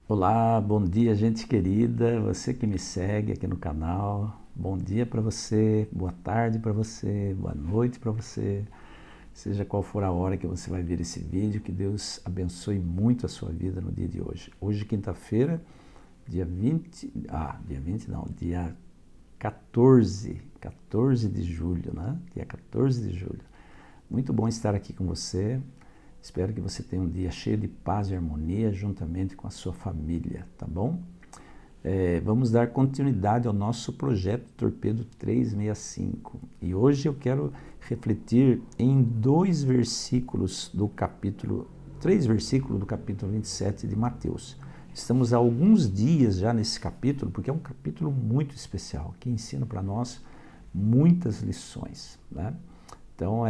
Olá, bom dia, gente querida, você que me segue aqui no canal. Bom dia para você, boa tarde para você, boa noite para você. Seja qual for a hora que você vai ver esse vídeo, que Deus abençoe muito a sua vida no dia de hoje. Hoje, quinta-feira, dia 14 de julho, né? Dia 14 de julho. Muito bom estar aqui com você. Espero que você tenha um dia cheio de paz e harmonia juntamente com a sua família, tá bom? Vamos dar continuidade ao nosso projeto Torpedo 365. E hoje eu quero refletir em três versículos do capítulo 27 de Mateus. Estamos há alguns dias já nesse capítulo, porque é um capítulo muito especial, que ensina para nós muitas lições, né? Então,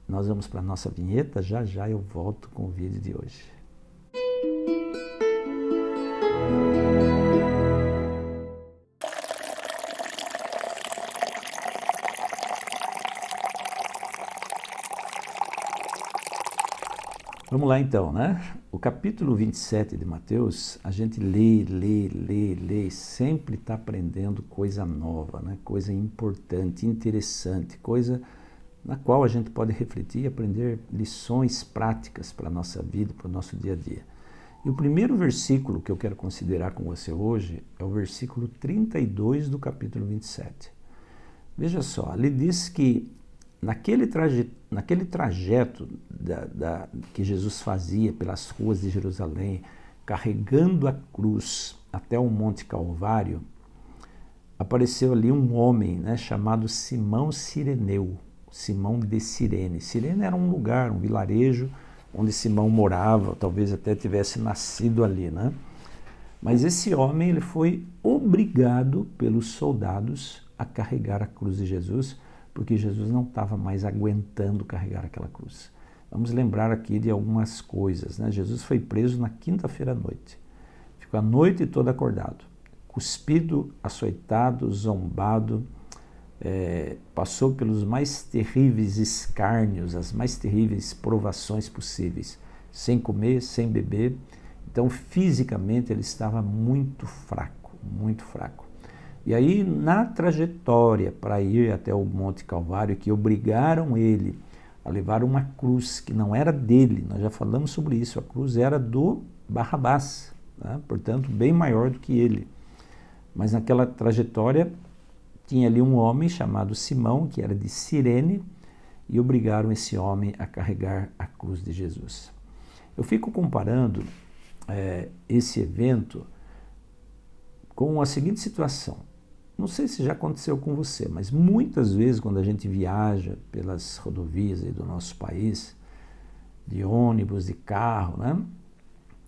nós vamos para a nossa vinheta, já já eu volto com o vídeo de hoje. Vamos lá então, né? O capítulo 27 de Mateus, a gente lê, sempre está aprendendo coisa nova, né? Coisa importante, interessante, coisa na qual a gente pode refletir e aprender lições práticas para a nossa vida, para o nosso dia a dia. E o primeiro versículo que eu quero considerar com você hoje é o versículo 32 do capítulo 27. Veja só, ele diz que naquele trajeto que Jesus fazia pelas ruas de Jerusalém, carregando a cruz até o Monte Calvário, apareceu ali um homem, né, chamado Simão Cireneu, Simão de Cirene. Cirene era um lugar, um vilarejo onde Simão morava, talvez até tivesse nascido ali, né? Mas esse homem ele foi obrigado pelos soldados a carregar a cruz de Jesus, porque Jesus não estava mais aguentando carregar aquela cruz. Vamos lembrar aqui de algumas coisas, né? Jesus foi preso na quinta-feira à noite. Ficou a noite toda acordado, cuspido, açoitado, zombado, passou pelos mais terríveis escárnios, as mais terríveis provações possíveis, sem comer, sem beber. Então, fisicamente, ele estava muito fraco, muito fraco. E aí, na trajetória para ir até o Monte Calvário, que obrigaram ele a levar uma cruz que não era dele, nós já falamos sobre isso, a cruz era do Barrabás, né? Portanto, bem maior do que ele. Mas naquela trajetória, tinha ali um homem chamado Simão, que era de Cirene, e obrigaram esse homem a carregar a cruz de Jesus. Eu fico comparando esse evento com a seguinte situação. Não sei se já aconteceu com você, mas muitas vezes quando a gente viaja pelas rodovias aí do nosso país, de ônibus, de carro, né,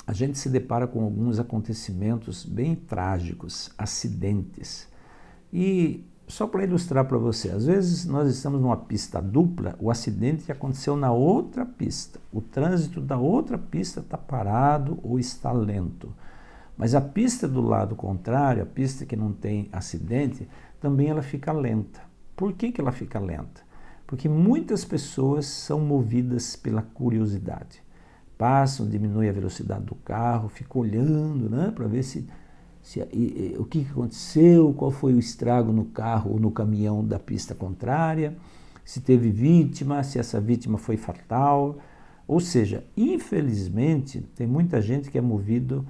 a gente se depara com alguns acontecimentos bem trágicos, acidentes. E só para ilustrar para você, às vezes nós estamos numa pista dupla, o acidente aconteceu na outra pista. O trânsito da outra pista está parado ou está lento. Mas a pista do lado contrário, a pista que não tem acidente, também ela fica lenta. Por que ela fica lenta? Porque muitas pessoas são movidas pela curiosidade. Passam, diminuem a velocidade do carro, ficam olhando, né, para ver o que aconteceu, qual foi o estrago no carro ou no caminhão da pista contrária, se teve vítima, se essa vítima foi fatal. Ou seja, infelizmente, tem muita gente que é movida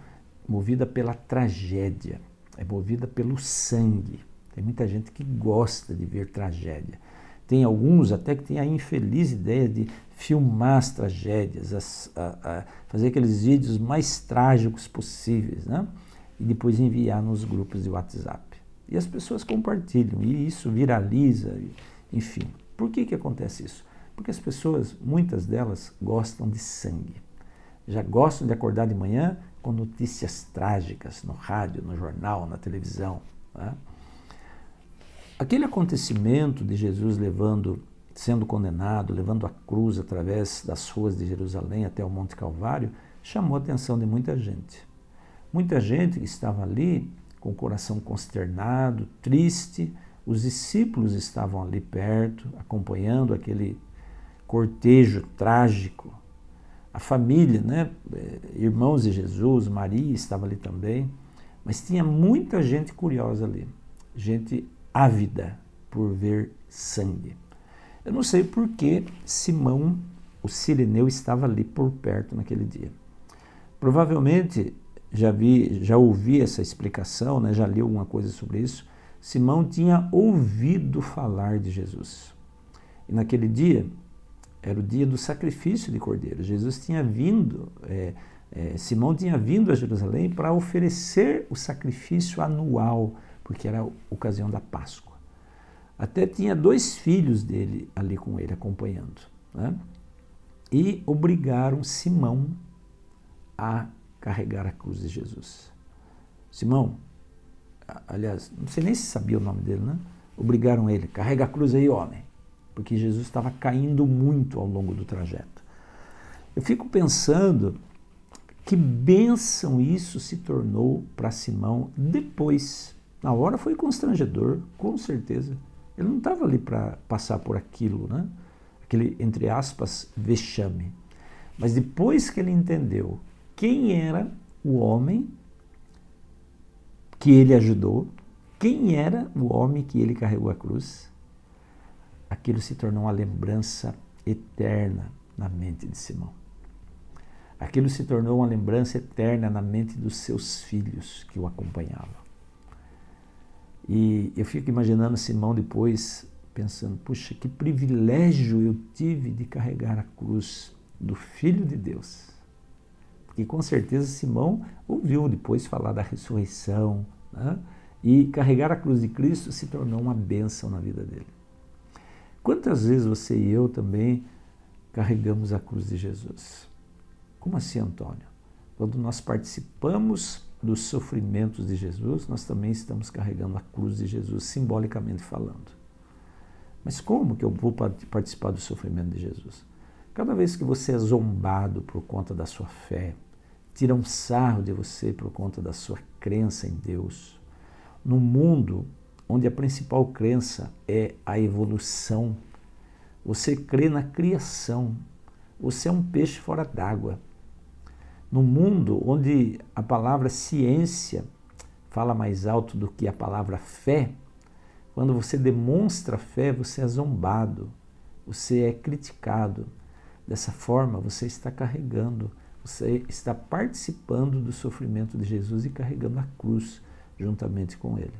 pela tragédia, é movida pelo sangue. Tem muita gente que gosta de ver tragédia. Tem alguns até que têm a infeliz ideia de filmar as tragédias, fazer aqueles vídeos mais trágicos possíveis, né? E depois enviar nos grupos de WhatsApp. E as pessoas compartilham, e isso viraliza, enfim. Por que acontece isso? Porque as pessoas, muitas delas, gostam de sangue. Já gostam de acordar de manhã com notícias trágicas no rádio, no jornal, na televisão, né? Aquele acontecimento de Jesus sendo condenado, levando a cruz através das ruas de Jerusalém até o Monte Calvário, chamou a atenção de muita gente. Muita gente que estava ali com o coração consternado, triste. Os discípulos estavam ali perto, acompanhando aquele cortejo trágico. a família, né? Irmãos de Jesus, Maria estava ali também, mas tinha muita gente curiosa ali, gente ávida por ver sangue. Eu não sei por que Simão, o Cireneu, estava ali por perto naquele dia. Provavelmente, já ouvi essa explicação, né? Já li alguma coisa sobre isso. Simão tinha ouvido falar de Jesus. E naquele dia, era o dia do sacrifício de cordeiro. Jesus tinha vindo, Simão tinha vindo a Jerusalém para oferecer o sacrifício anual, porque era a ocasião da Páscoa. Até tinha 2 filhos dele ali com ele, acompanhando, né? E obrigaram Simão a carregar a cruz de Jesus. Simão, aliás, não sei nem se sabia o nome dele, né? Obrigaram ele, carrega a cruz aí, homem, porque Jesus estava caindo muito ao longo do trajeto. Eu fico pensando que bênção isso se tornou para Simão depois. Na hora foi constrangedor, com certeza. Ele não estava ali para passar por aquilo, né? Aquele, entre aspas, vexame. Mas depois que ele entendeu quem era o homem que ele ajudou, quem era o homem que ele carregou a cruz, aquilo se tornou uma lembrança eterna na mente de Simão. Aquilo se tornou uma lembrança eterna na mente dos seus filhos que o acompanhavam. E eu fico imaginando Simão depois, pensando, puxa, que privilégio eu tive de carregar a cruz do Filho de Deus. Porque com certeza Simão ouviu depois falar da ressurreição, né? E carregar a cruz de Cristo se tornou uma bênção na vida dele. Quantas vezes você e eu também carregamos a cruz de Jesus? Como assim, Antônio? Quando nós participamos dos sofrimentos de Jesus, nós também estamos carregando a cruz de Jesus, simbolicamente falando. Mas como que eu vou participar do sofrimento de Jesus? Cada vez que você é zombado por conta da sua fé, tira um sarro de você por conta da sua crença em Deus, num mundo onde a principal crença é a evolução, você crê na criação, você é um peixe fora d'água. No mundo onde a palavra ciência fala mais alto do que a palavra fé, quando você demonstra fé, você é zombado, você é criticado. Dessa forma, você está carregando, você está participando do sofrimento de Jesus e carregando a cruz juntamente com ele.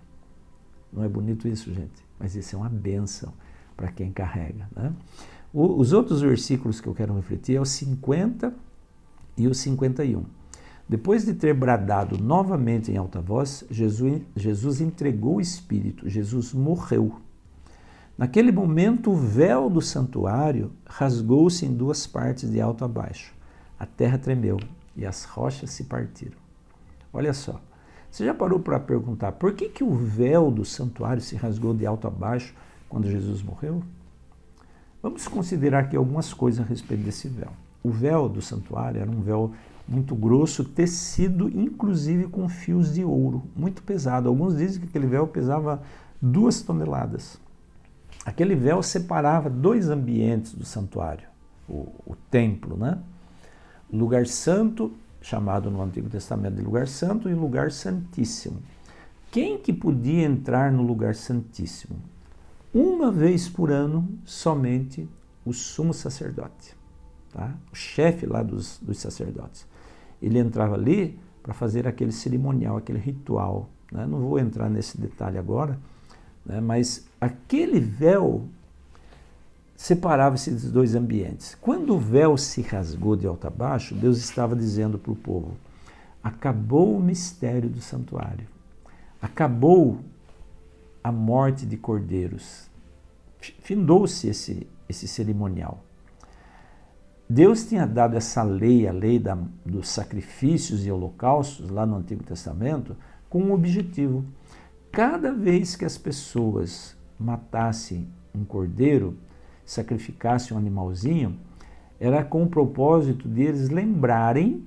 Não é bonito isso, gente? Mas isso é uma bênção para quem carrega, né? Os outros versículos que eu quero refletir é o 50 e o 51. Depois de ter bradado novamente em alta voz, Jesus entregou o Espírito, Jesus morreu. Naquele momento, o véu do santuário rasgou-se em 2 partes de alto a baixo. A terra tremeu e as rochas se partiram. Olha só, você já parou para perguntar por que o véu do santuário se rasgou de alto a baixo quando Jesus morreu? Vamos considerar aqui algumas coisas a respeito desse véu. O véu do santuário era um véu muito grosso, tecido inclusive com fios de ouro, muito pesado. Alguns dizem que aquele véu pesava 2 toneladas. Aquele véu separava 2 ambientes do santuário, o templo, né? O lugar santo, chamado no Antigo Testamento de lugar santo, e o lugar santíssimo. Quem que podia entrar no lugar santíssimo? Uma vez por ano, somente o sumo sacerdote, tá? O chefe lá dos sacerdotes. Ele entrava ali para fazer aquele cerimonial, aquele ritual, né? Não vou entrar nesse detalhe agora, né? Mas aquele véu separava esses 2 ambientes. Quando o véu se rasgou de alto a baixo, Deus estava dizendo para o povo, acabou o mistério do santuário, acabou a morte de cordeiros, findou-se esse cerimonial. Deus tinha dado essa lei, a lei dos sacrifícios e holocaustos, lá no Antigo Testamento, com um objetivo. Cada vez que as pessoas matassem um cordeiro, sacrificassem um animalzinho, era com o propósito de eles lembrarem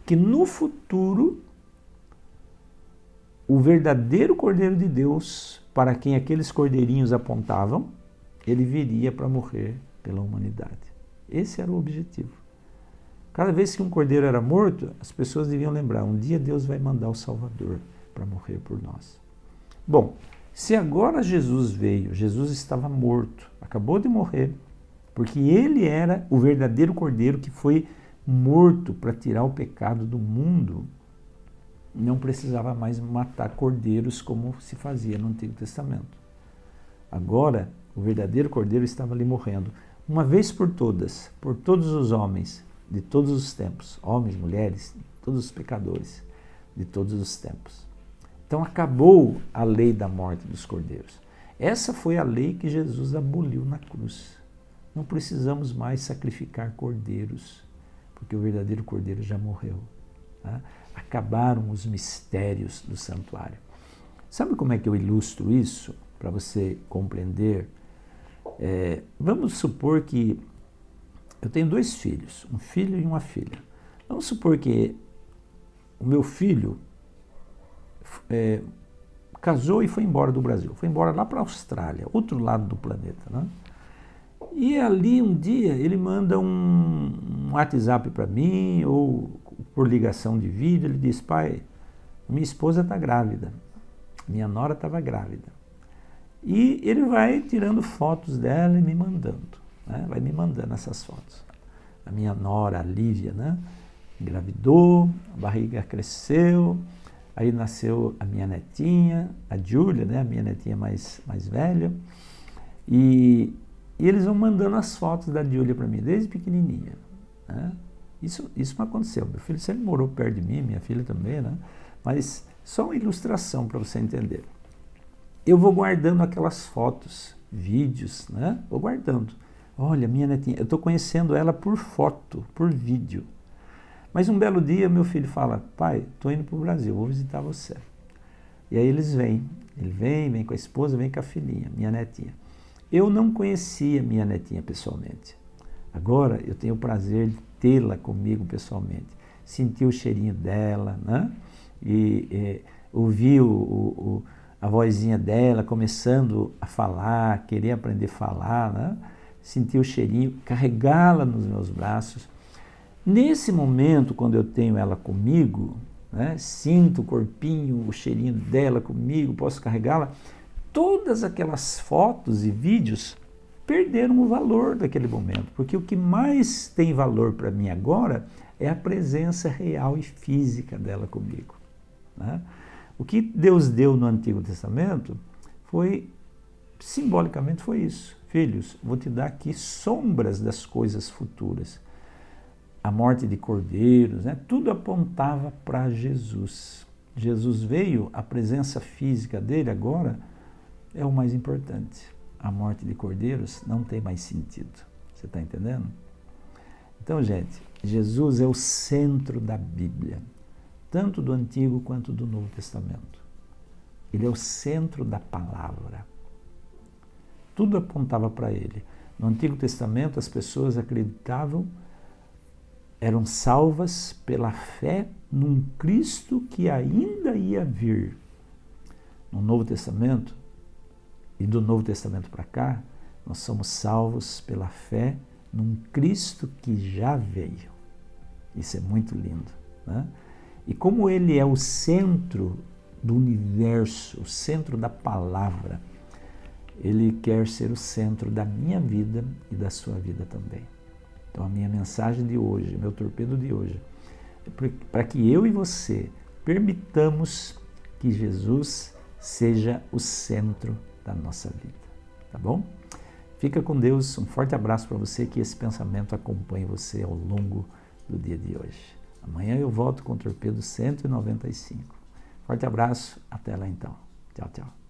que no futuro o verdadeiro Cordeiro de Deus, para quem aqueles cordeirinhos apontavam, ele viria para morrer pela humanidade. Esse era o objetivo. Cada vez que um cordeiro era morto, as pessoas deviam lembrar, um dia Deus vai mandar o Salvador para morrer por nós. Bom, se agora Jesus veio, Jesus estava morto, acabou de morrer, porque ele era o verdadeiro cordeiro que foi morto para tirar o pecado do mundo, não precisava mais matar cordeiros como se fazia no Antigo Testamento. Agora, o verdadeiro cordeiro estava ali morrendo, uma vez por todas, por todos os homens de todos os tempos, homens, mulheres, todos os pecadores de todos os tempos. Então acabou a lei da morte dos cordeiros. Essa foi a lei que Jesus aboliu na cruz. Não precisamos mais sacrificar cordeiros, porque o verdadeiro cordeiro já morreu. Tá? Acabaram os mistérios do santuário. Sabe como é que eu ilustro isso, para você compreender? Vamos supor que eu tenho 2 filhos, um filho e uma filha. Vamos supor que o meu filho casou e foi embora do Brasil, foi embora lá para a Austrália, outro lado do planeta, né? E ali um dia ele manda um WhatsApp para mim, ou por ligação de vídeo, ele diz: pai, minha esposa está grávida, minha nora estava grávida. E ele vai tirando fotos dela e me mandando, né? Vai me mandando essas fotos. A minha nora, a Lívia, né? Engravidou, a barriga cresceu, aí nasceu a minha netinha, a Júlia, né? A minha netinha mais velha. E eles vão mandando as fotos da Júlia para mim, desde pequenininha, né? Isso não aconteceu. Meu filho sempre morou perto de mim, minha filha também, né? Mas só uma ilustração para você entender. Eu vou guardando aquelas fotos, vídeos, né? Vou guardando. Olha, minha netinha, eu estou conhecendo ela por foto, por vídeo. Mas um belo dia meu filho fala: pai, estou indo para o Brasil, vou visitar você. E aí eles vêm. Ele vem com a esposa, vem com a filhinha, minha netinha. Eu não conhecia minha netinha pessoalmente. Agora eu tenho o prazer de tê-la comigo pessoalmente. Sentir o cheirinho dela, né? E ouvir a vozinha dela começando a falar, querer aprender a falar, né? Sentir o cheirinho, carregá-la nos meus braços. Nesse momento, quando eu tenho ela comigo, né? Sinto o corpinho, o cheirinho dela comigo, posso carregá-la, todas aquelas fotos e vídeos perderam o valor daquele momento, porque o que mais tem valor para mim agora é a presença real e física dela comigo, né? O que Deus deu no Antigo Testamento foi, simbolicamente foi isso. Filhos, vou te dar aqui sombras das coisas futuras. A morte de cordeiros, né? Tudo apontava para Jesus. Jesus veio, a presença física dele agora é o mais importante. A morte de cordeiros não tem mais sentido. Você está entendendo? Então, gente, Jesus é o centro da Bíblia, tanto do Antigo quanto do Novo Testamento. Ele é o centro da palavra. Tudo apontava para ele. No Antigo Testamento, as pessoas acreditavam, eram salvas pela fé num Cristo que ainda ia vir. No Novo Testamento, e do Novo Testamento para cá, nós somos salvos pela fé num Cristo que já veio. Isso é muito lindo, né? E como ele é o centro do universo, o centro da palavra, ele quer ser o centro da minha vida e da sua vida também. Então a minha mensagem de hoje, meu torpedo de hoje, é para que eu e você permitamos que Jesus seja o centro da nossa vida, tá bom? Fica com Deus, um forte abraço para você, que esse pensamento acompanhe você ao longo do dia de hoje. Amanhã eu volto com o torpedo 195. Forte abraço, até lá então. Tchau, tchau.